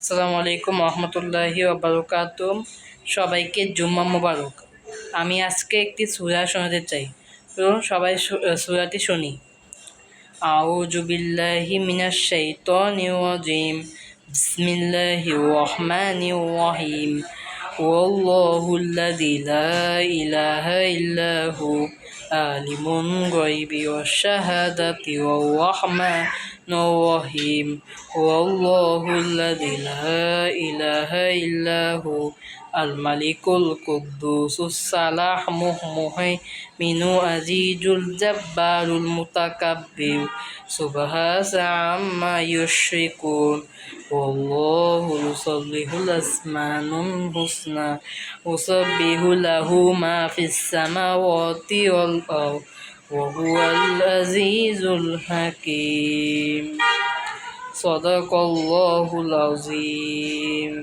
আসসালামু আলাইকুম রহমতুল্লাহি ওবারাকাতুহ। সবাইকে জুম্মা মোবারক। আমি আজকে একটি সূরা শোনাতে চাই, তো সবাই সূরাটি শুনি। আউযু বিল্লাহি মিনাশ শাইতানির রাজিম। বিসমিল্লাহির রহমানির রহিম। ওয়াল্লাহুল্লাযী লা ইলাহা ইল্লা হু আলিমুল গায়বি ওয়াশ শাহাদাতি ওয়ার রাহমানুর রহিম। ওয়াল্লাহুল্লাযী লা ইলাহা ইল্লা হু আল মালিকুল কুদ্দুসুস সালামুল মুহাইমিনুল আজিজুল জাব্বারুল মুতাকাব্বির সুবহানা আম্মা ইউশরিকুন। ওয়াল্লাহু ইউসাব্বিহুল আসমাউল হুসনা ইউসাব্বিহু লাহু মা ফিস সামাওয়াতি ওয়াল আরদ ওয়া হুয়াল আজিজুল হাকীম। সাদাকাল্লাহুল আযীম।